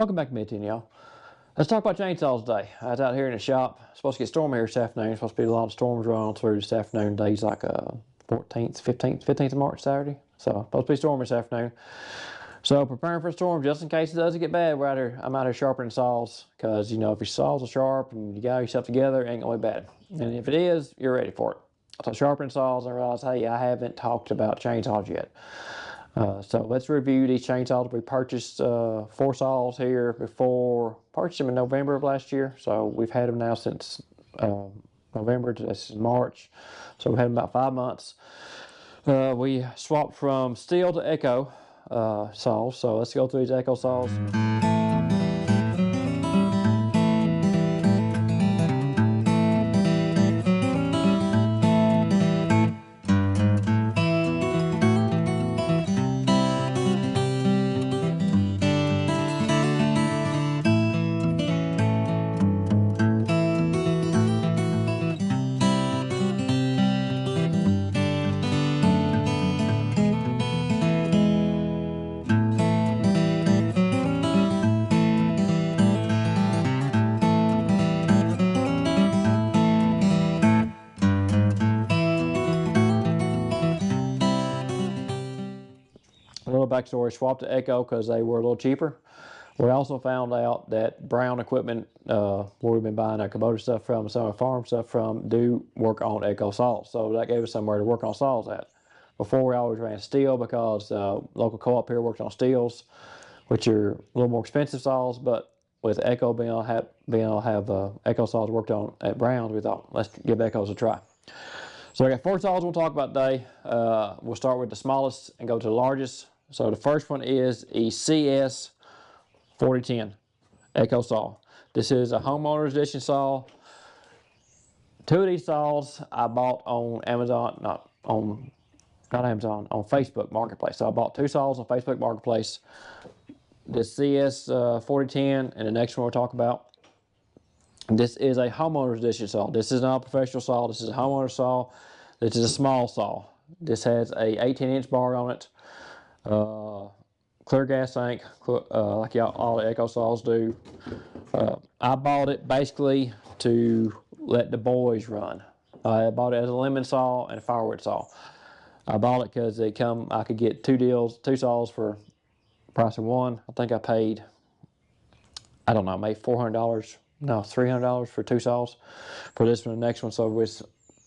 Welcome back to me, y'all. Let's talk about chainsaws today. I was out here in the shop. Supposed to get stormy here this afternoon. Supposed to be a lot of storms running through this afternoon. Days like 14th, 15th of March, Saturday. So supposed to be stormy this afternoon. So preparing for a storm just in case it doesn't get bad. I'm out here sharpening saws because you know if your saws are sharp and you got yourself together, it ain't gonna be bad. And if it is, you're ready for it. So sharpening saws, I realized, hey, I haven't talked about chainsaws yet. So let's review these chainsaws. We purchased 4 saws here before, purchased them in November of last year. So we've had them now since November to this is March. So we've had them about 5 months. We swapped from steel to Echo saws. So let's go through these Echo saws. A little backstory, swapped to Echo because they were a little cheaper. We also found out that Brown equipment, where we've been buying our Kubota stuff from, some of the farm stuff from, do work on Echo saws. So that gave us somewhere to work on saws at. Before we always ran steel because local co-op here worked on steels, which are a little more expensive saws, but with Echo being able to have Echo saws worked on at Brown's, we thought, let's give Echoes a try. So I got 4 saws we'll talk about today. We'll start with the smallest and go to the largest. So the first one is a CS 4010 Echo saw. This is a homeowner's edition saw. 2 of these saws I bought on Amazon, not Amazon, on Facebook Marketplace. So I bought 2 saws on Facebook Marketplace. The CS 4010 and the next one we'll talk about. This is a homeowner's edition saw. This is not a professional saw. This is a homeowner saw. This is a small saw. This has a 18-inch bar on it. Clear gas tank, like all the Echo saws do. I bought it basically to let the boys run. I bought it as a lemon saw and a firewood saw. I bought it because I could get 2 saws for the price of one. I think I paid, I don't know, maybe $400. No, $300 for 2 saws for this one. The next one, so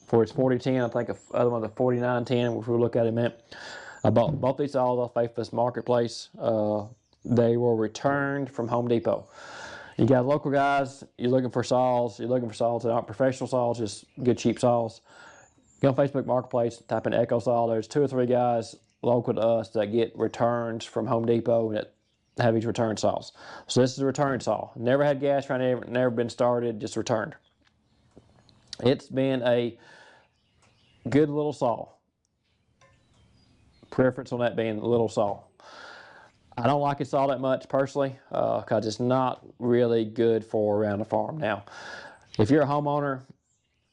for its 4010, I think the other one's a 4910, which we'll look at in a minute. I bought both these saws off Facebook Marketplace. They were returned from Home Depot. You got local guys, you're looking for saws that aren't professional saws, just good cheap saws. Go on Facebook Marketplace, type in Echo saw. There's 2 or 3 guys local to us that get returns from Home Depot that have these return saws. So this is a return saw. Never had gas around it, never been started, just returned. It's been a good little saw. Preference on that being a little saw. I don't like a saw that much personally because it's not really good for around the farm. Now, if you're a homeowner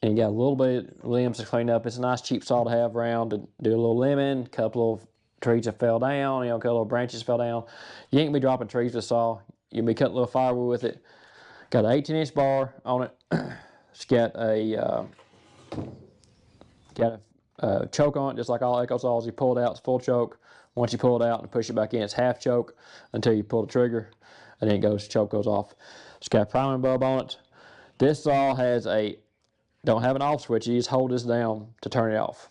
and you got a little bit of limbs to clean up, it's a nice cheap saw to have around to do a little limbing, a couple of trees that fell down, a couple of branches fell down. You ain't gonna be dropping trees with a saw. You'll be cutting a little firewood with it. Got an 18-inch bar on it. It's got a choke on it, just like all Echo saws. You pull it out, it's full choke. Once you pull it out and push it back in, it's half choke until you pull the trigger, and then choke goes off. It's got a priming bulb on it. This saw don't have an off switch. You just hold this down to turn it off.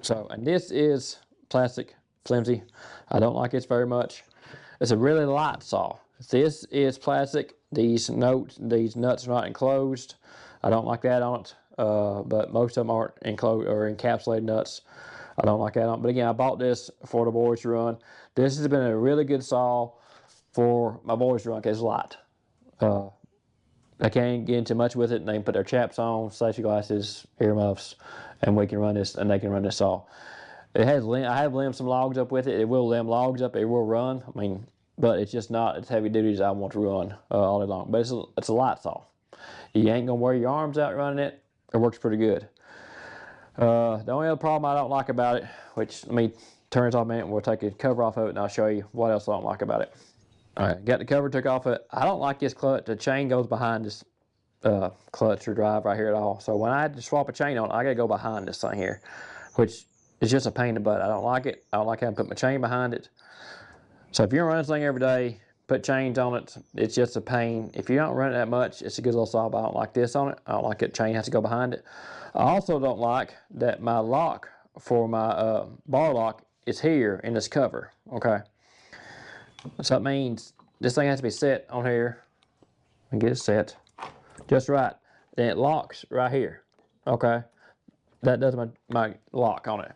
So, and this is plastic, flimsy. I don't like this very much. It's a really light saw. This is plastic. These nuts are not enclosed. I don't like that on it. But most of them aren't enclosed or encapsulated nuts. I don't like that on it. But again, I bought this for the boys to run. This has been a really good saw for my boys to run because it's light. I can't get into much with it, and they can put their chaps on, safety glasses, earmuffs, and we can run this, and they can run this saw. I have limbed some logs up with it. It will limb logs up. It will run. I mean, but it's just not as heavy duty as I want to run all day long. But it's a light saw. You ain't gonna wear your arms out running it. It works pretty good. The only other problem I don't like about it, which let me turn this off a minute, and we'll take a cover off of it, and I'll show you what else I don't like about it. All right, got the cover took off it. I don't like this clutch. The chain goes behind this clutch or drive right here at all. So when I had to swap a chain on, I gotta go behind this thing here, which is just a pain in the butt. I don't like it. I don't like having to put my chain behind it. So if you're running this thing every day, put chains on it. It's just a pain. If you don't run it that much, it's a good little saw, but I don't like this on it. I don't like it. Chain has to go behind it. I also don't like that my lock for my bar lock is here in this cover. Okay. So that means this thing has to be set on here and get it set just right. Then it locks right here. Okay. That does my lock on it.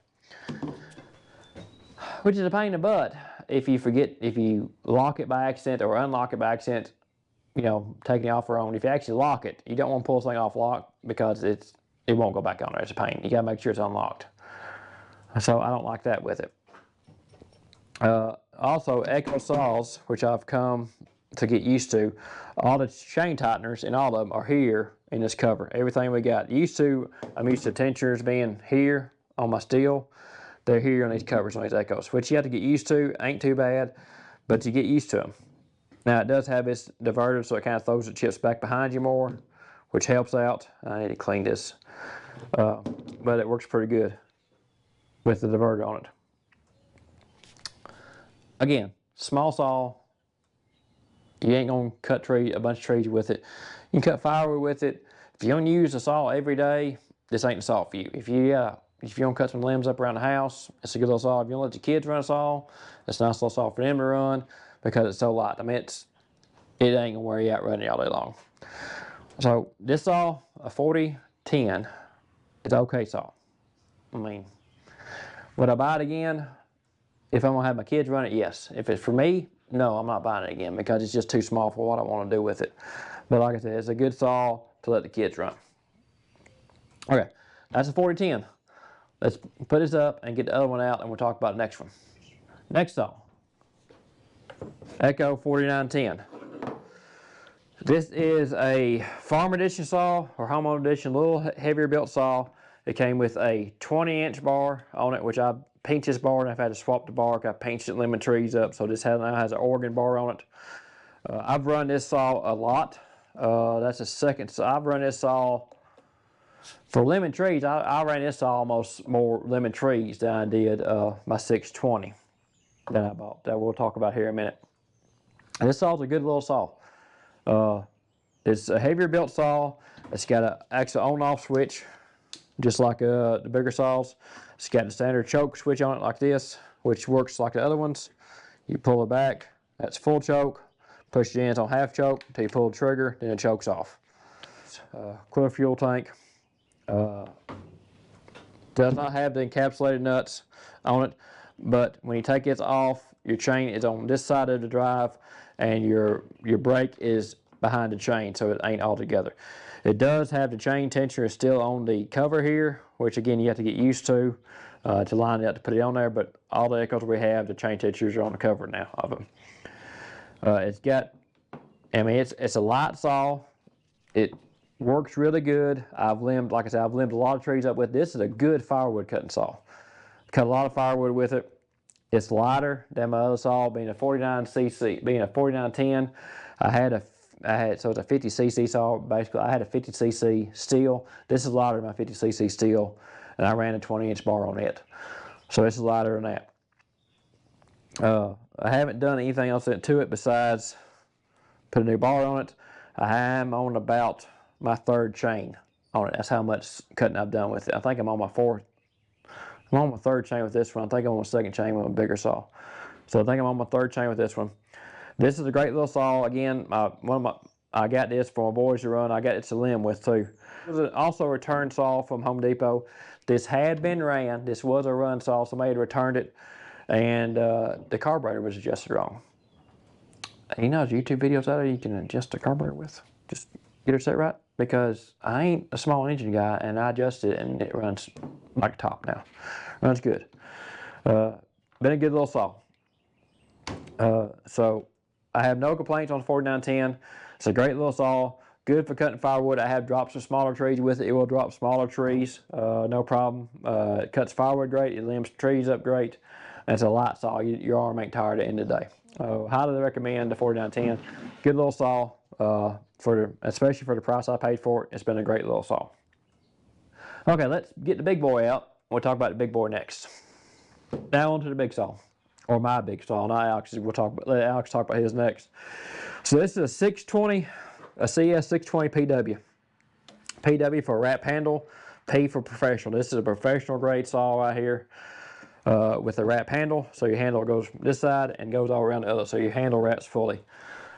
Which is a pain in the butt if you forget, if you lock it by accident or unlock it by accident, you know, taking it off or on. If you actually lock it, you don't want to pull this thing off lock because it won't go back on there. It's a pain. You got to make sure it's unlocked. So I don't like that with it. Also, Echo saws, which I've come to get used to, all the chain tighteners and all of them are here in this cover. Everything we got. I'm used to tensioners being here on my steel. They're here on these covers on these Echoes, which you have to get used to. Ain't too bad, but you get used to them. Now it does have its diverter, so it kind of throws the chips back behind you more, which helps out. I need to clean this, but it works pretty good with the diverter on it. Again, small saw. You ain't gonna cut a bunch of trees with it. You can cut firewood with it. If you don't use a saw every day, this ain't the saw for you. If you don't cut some limbs up around the house, it's a good little saw. If you don't let your kids run a saw, it's a nice little saw for them to run because it's so light. I mean, it ain't gonna wear you out running all day long. So this saw, a 4010, it's an okay saw. I mean, would I buy it again? If I'm gonna have my kids run it, yes. If it's for me, no, I'm not buying it again because it's just too small for what I want to do with it. But like I said, it's a good saw to let the kids run. Okay, that's a 4010. Let's put this up and get the other one out, and we'll talk about the next one. Next saw, Echo 4910. This is a farm edition saw or homeowner edition, a little heavier built saw. It came with a 20-inch bar on it, which I pinched this bar and I've had to swap the bar. I pinched it lemon trees up, so this now has an Oregon bar on it. I've run this saw a lot. That's the second. So I've run this saw for lemon trees. I ran this saw almost more lemon trees than I did my 620 that I bought. That we'll talk about here in a minute. And this saw's a good little saw. It's a heavier built saw. It's got an actual on-off switch, just like the bigger saws. It's got the standard choke switch on it like this, which works like the other ones. You pull it back, that's full choke. Push the ends on half choke until you pull the trigger, then it chokes off. Clear fuel tank. Does not have the encapsulated nuts on it, but when you take this off, your chain is on this side of the drive and your brake is behind the chain, so it ain't all together. It does have the chain tensioner still on the cover here, which again you have to get used to line it up to put it on there, but all the Echoes we have, the chain tensioners are on the cover now of them. It's got, I mean, it's a light saw. It works really good. Like I said, I've limbed a lot of trees up with this. Is a good firewood cutting saw. Cut a lot of firewood with it. It's lighter than my other saw, being a 49cc, being a 4910. So it's a 50cc saw. Basically, I had a 50cc steel. This is lighter than my 50cc steel, and I ran a 20-inch bar on it. So this is lighter than that. I haven't done anything else to it besides put a new bar on it. I am on about my third chain on it. That's how much cutting I've done with it. I think I'm on my fourth. I'm on my third chain with this one. I think I'm on my second chain with a bigger saw. So I think I'm on my third chain with this one. This is a great little saw. Again, I got this for my boys to run. I got it to limb with too. This is also a return saw from Home Depot. This had been ran. This was a run saw. Somebody had returned it, and the carburetor was adjusted wrong. You know, there's YouTube videos out there you can adjust the carburetor with. Just get it set right, because I ain't a small engine guy, and I adjusted it, and it runs like a top now. Runs good. Been a good little saw. So I have no complaints on the 4910. It's a great little saw. Good for cutting firewood. I have dropped some smaller trees with it. It will drop smaller trees, no problem. It cuts firewood great. It limbs trees up great. And it's a light saw. Your arm ain't tired at the end of the day. Highly recommend the 4910. Good little saw, especially for the price I paid for it. It's been a great little saw. Okay, let's get the big boy out. We'll talk about the big boy next. Now on to the big saw, or my big saw. Not Alex's. Let Alex talk about his next. So this is a 620, a CS 620 PW. PW for wrap handle, P for professional. This is a professional grade saw right here with a wrap handle. So your handle goes this side and goes all around the other. So your handle wraps fully.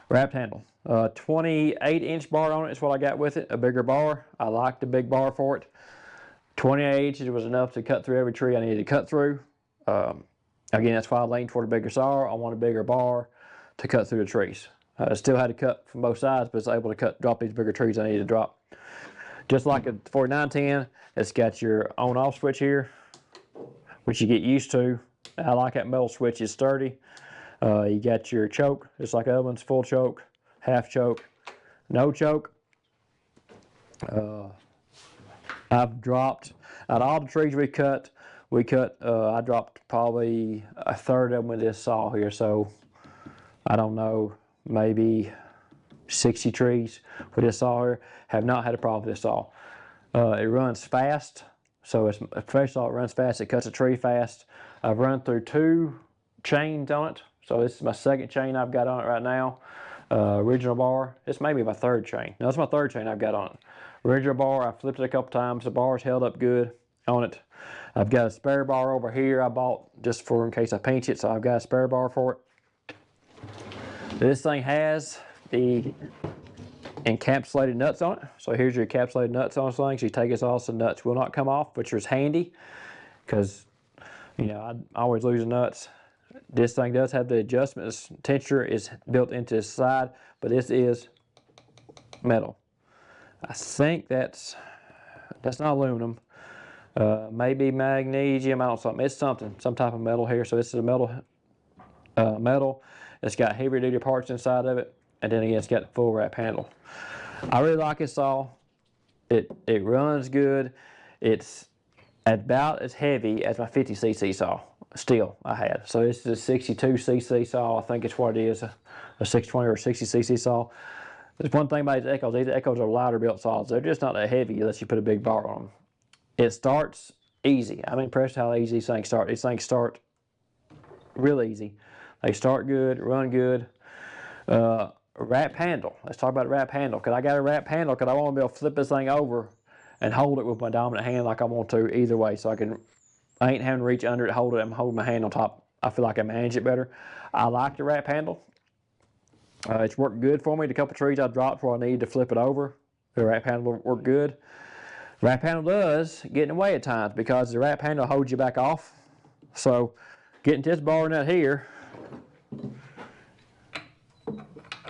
Wrapped handle. 28-inch bar on it is what I got with it. A bigger bar. I like the big bar for it. 28 inches was enough to cut through every tree I needed to cut through. Again, that's why I leaned toward a bigger saw. I want a bigger bar to cut through the trees. I still had to cut from both sides, but it's able to drop these bigger trees I needed to drop. Just like a 4910, it's got your on-off switch here, which you get used to. I like that metal switch, it's sturdy. You got your choke, just like ovens, full choke, half choke, no choke. I've dropped, out of all the trees we cut, I dropped probably a third of them with this saw here. So I don't know, maybe 60 trees with this saw here. Have not had a problem with this saw. It runs fast, so it's a fresh saw. It runs fast. It cuts a tree fast. I've run through 2 chains on it, so this is my 2nd chain I've got on it right now. Original bar. This may be my 3rd chain. No, it's my 3rd chain I've got on it. Original bar. I flipped it a couple times. The bar's held up good on it. I've got a spare bar over here I bought just for in case I pinch it, so I've got a spare bar for it. This thing has the encapsulated nuts on it. So here's your encapsulated nuts on this thing. So you take this off, so the nuts will not come off, which is handy because, you know, I always lose the nuts. This thing does have the adjustments. Temperature is built into the side, but this is metal. I think that's not aluminum. Maybe magnesium. I don't know, something. It's something, some type of metal here. So this is a metal. It's got heavier duty parts inside of it, and then again, it's got the full wrap handle. I really like this saw. It runs good. It's about as heavy as my 50cc saw. Steel I had. So this is a 62cc saw. I think it's what it is, a 620 or 60cc saw. There's one thing about these Echoes. These Echoes are lighter built saws. They're just not that heavy unless you put a big bar on them. It starts easy. I'm impressed how easy these things start. These things start real easy. They start good, run good. Wrap handle. Let's talk about wrap handle. Because I got a wrap handle because I want to be able to flip this thing over and hold it with my dominant hand like I want to either way. So I ain't having to reach under it, hold it. I'm holding my hand on top. I feel like I manage it better. I like the wrap handle. It's worked good for me. The couple trees I dropped where I needed to flip it over, the wrap handle worked good. Wrap handle does get in the way at times because the wrap handle holds you back off. So getting this bar nut here,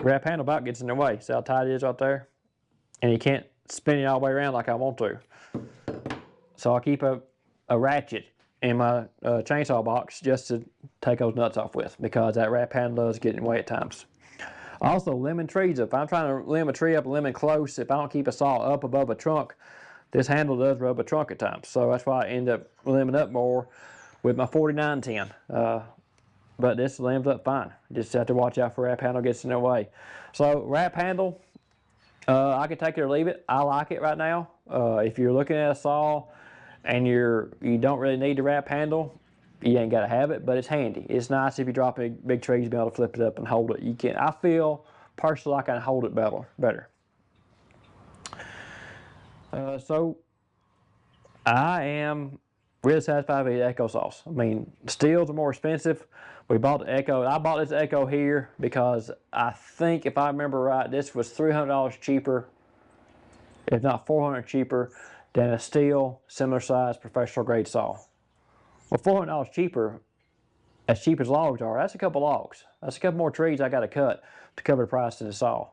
wrap handle about gets in the way. See how tight it is right there? And you can't spin it all the way around like I want to. So I keep a ratchet in my chainsaw box just to take those nuts off with because that wrap handle does get in the way at times. Also, lemon trees. If I'm trying to limb a tree up lemon close, if I don't keep a saw up above a trunk, this handle does rub a trunk at times. So that's why I end up limbing up more with my 4910. But this limbs up fine. Just have to watch out for wrap handle gets in their way. So wrap handle, I can take it or leave it. I like it right now. If you're looking at a saw and you don't really need the wrap handle, you ain't got to have it, but it's handy. It's nice if you drop big trees, be able to flip it up and hold it. You can. I feel personally I can hold it better. So I am really satisfied with the Echo saws. I mean, steels are more expensive. We bought the Echo. I bought this Echo here because I think, if I remember right, this was $300 cheaper, if not $400 cheaper, than a steel, similar size, professional grade saw. Well, $400 cheaper, as cheap as logs are, that's a couple logs. That's a couple more trees I got to cut to cover the price of the saw.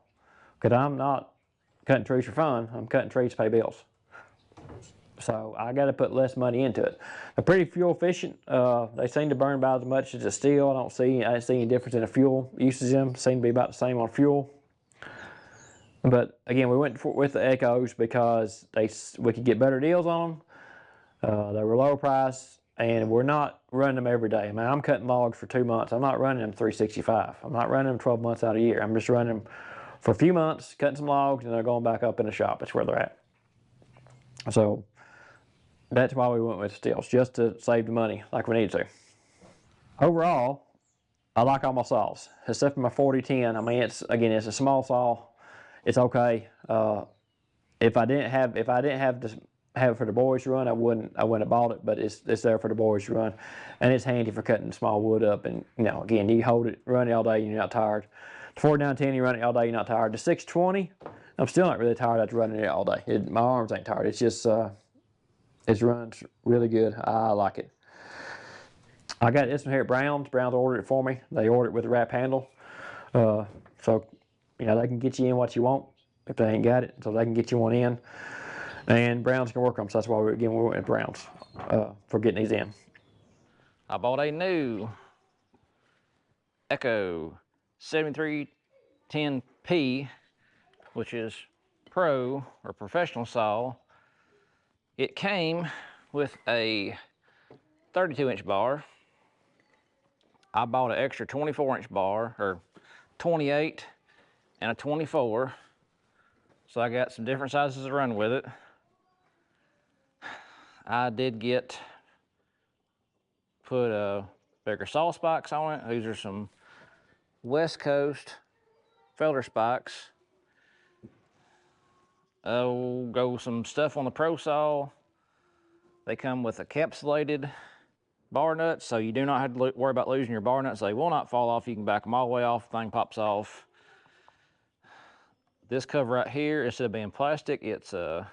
Because I'm not cutting trees for fun. I'm cutting trees to pay bills. So I got to put less money into it. They're pretty fuel efficient. They seem to burn about as much as a steel. I didn't see any difference in the fuel usage. Them seem to be about the same on fuel. But again, we went with the Echoes because we could get better deals on them. They were lower price. and we're not running them every day. I mean, I'm cutting logs for 2 months. I'm not running them 365. I'm not running them 12 months out of the year. I'm just running them for a few months, cutting some logs, and they're going back up in the shop. That's where they're at. So that's why we went with stills, just to save the money like we need to. Overall, I like all my saws, except for my 4010. I mean, it's a small saw. It's okay. If I didn't have to have it for the boys to run, I wouldn't have bought it. But it's there for the boys to run, and it's handy for cutting small wood up. And again, you hold it, run it all day, and you're not tired. The 4910, you run it all day, you're not tired. The 620, I'm still not really tired after running it all day. My arms ain't tired. It's just it runs really good. I like it. I got this one here at Brown's. Brown's ordered it for me. They ordered it with a wrap handle. So, they can get you in what you want if they ain't got it. So they can get you one in. And Brown's can work on them. So that's why we went with Brown's for getting these in. I bought a new Echo 7310P, which is pro or professional saw. It came with a 32-inch bar. I bought an extra 24-inch bar, or 28 and a 24. So I got some different sizes to run with it. I did put bigger saw spikes on it. These are some West Coast felder spikes. Go some stuff on the Pro Saw. They come with encapsulated bar nuts, so you do not have to worry about losing your bar nuts. They will not fall off. You can back them all the way off. The thing pops off. This cover right here, instead of being plastic, it's I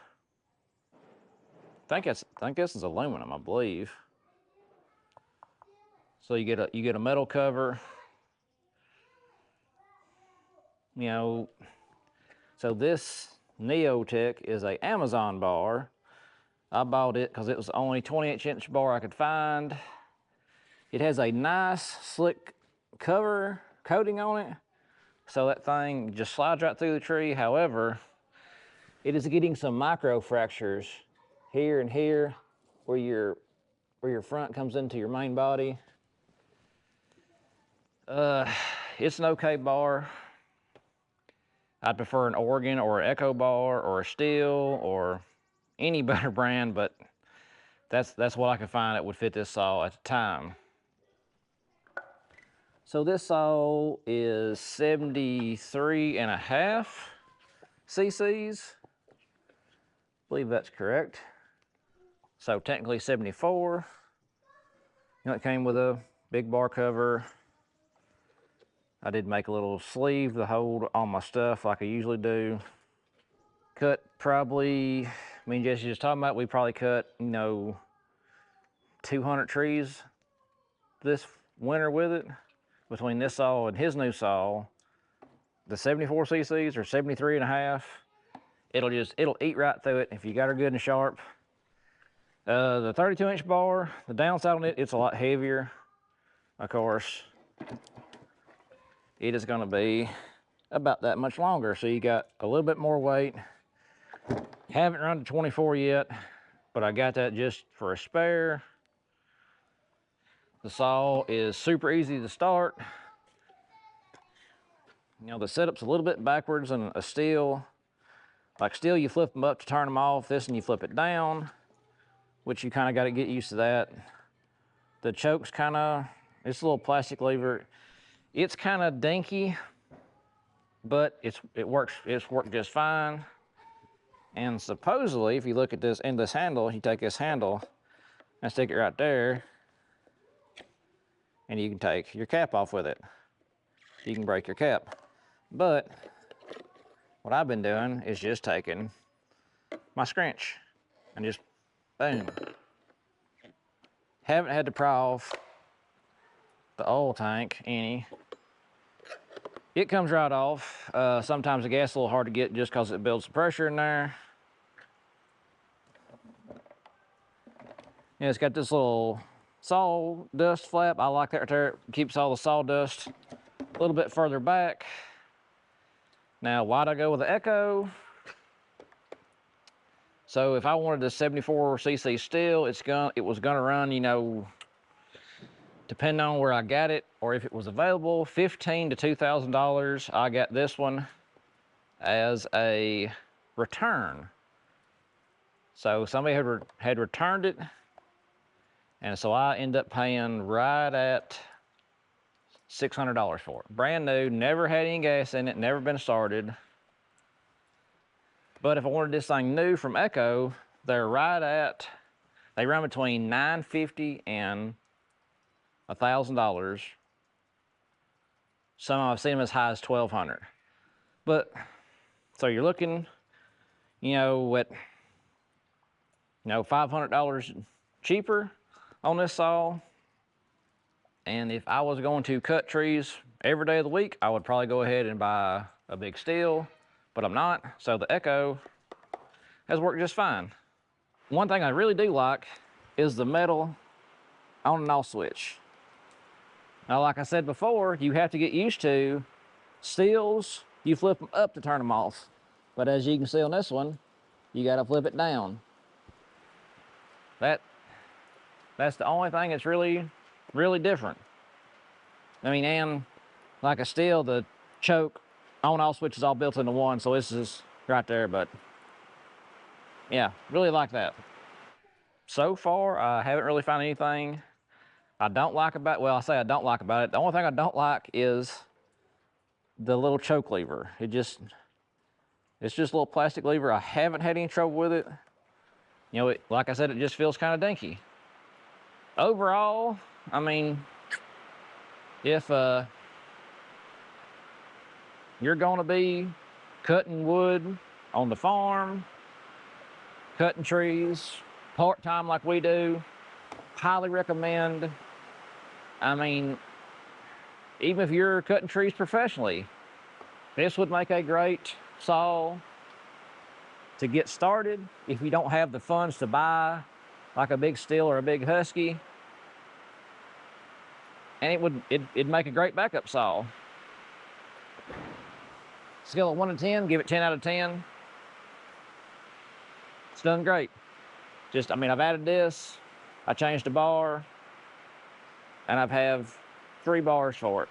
think this is aluminum, I believe. So you get a metal cover. So this Neotech is a Amazon bar. I bought it because it was the only 28-inch bar I could find. It has a nice slick coating on it, so that thing just slides right through the tree. However, it is getting some micro fractures here and here where your front comes into your main body. It's an okay bar. I'd prefer an Oregon or an Echo bar or a Steel or any better brand, but that's what I could find that would fit this saw at the time. So this saw is 73.5 cc's. I believe that's correct. So technically 74. It came with a big bar cover. I did make a little sleeve to hold all my stuff like I usually do. Cut probably, me and Jesse just talking about, we probably cut, 200 trees this winter with it. Between this saw and his new saw, the 74 cc's or 73.5, it'll eat right through it if you got her good and sharp. The 32-inch bar, the downside on it, it's a lot heavier. Of course, it is gonna be about that much longer. So you got a little bit more weight. Haven't run to 24 yet, but I got that just for a spare. The saw is super easy to start. The setup's a little bit backwards than a Steel. Like Steel, you flip them up to turn them off. This one you flip it down, which you kind of got to get used to that. The choke's it's a little plastic lever. It's kind of dinky, but it's worked just fine. And supposedly, if you look at this handle, you take this handle and stick it right there, and you can take your cap off with it. You can break your cap. But what I've been doing is just taking my scrunch and just boom. Haven't had to pry off the oil tank any. It comes right off. Sometimes the gas is a little hard to get just because it builds the pressure in there. It's got this little sawdust flap. I like that right there. It keeps all the sawdust a little bit further back. Now, why'd I go with the Echo? So if I wanted a 74cc steel, it was gonna run, you know, depending on where I got it or if it was available, $1,500 to $2,000. I got this one as a return. So somebody had returned it, and so I ended up paying right at $600 for it. Brand new, never had any gas in it, never been started. But if I wanted this thing new from Echo, they run between $950 and $1,000. Some I've seen them as high as $1,200. But so you're looking, you know, at $500 cheaper on this saw. And if I was going to cut trees every day of the week, I would probably go ahead and buy a big steel, but I'm not. So the Echo has worked just fine. One thing I really do like is the metal on and off switch. Now, like I said before, you have to get used to steels, you flip them up to turn them off. But as you can see on this one, you gotta flip it down. That's the only thing that's really different. I mean, and like a steel, the choke on-off switch is all built into one, so this is right there, but yeah, really like that. So far, I haven't really found anything I don't like about, well, I say I don't like about it. The only thing I don't like is the little choke lever. It's just a little plastic lever. I haven't had any trouble with it. You know, like I said, it just feels kind of dinky. Overall, I mean, if you're going to be cutting wood on the farm, cutting trees, part-time like we do, highly recommend. I mean, even if you're cutting trees professionally, this would make a great saw to get started if you don't have the funds to buy like a big steel or a big husky. And it'd make a great backup saw. Scale of 1 to 10, give it 10 out of 10. It's done great. I mean, I've added this, I changed the bar, and I've have 3 bars for it.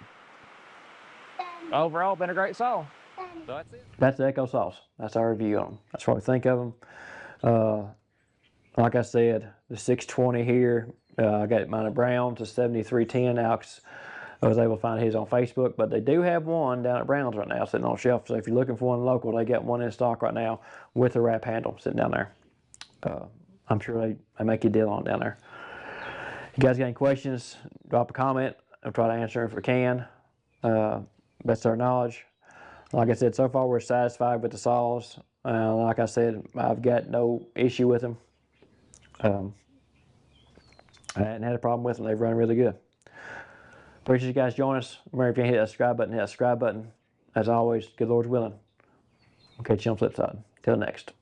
Overall, been a great saw. So that's it. That's the Echo saws. That's our review on them. That's what we think of them. Like I said, the 620 here, I got mine at Brown's, the 7310. Alex, I was able to find his on Facebook, but they do have one down at Brown's right now sitting on a shelf. So if you're looking for one local, they got one in stock right now with a wrap handle sitting down there. I'm sure they make you a deal on it down there. If you guys got any questions, drop a comment. I'll try to answer them if we can. Best of our knowledge. Like I said, so far we're satisfied with the saws. Like I said, I've got no issue with them. I hadn't had a problem with them. They've run really good. Appreciate you guys joining us. Remember, if you hit that subscribe button, hit that subscribe button. As always, good Lord's willing. We'll catch you on the flip side. Till next.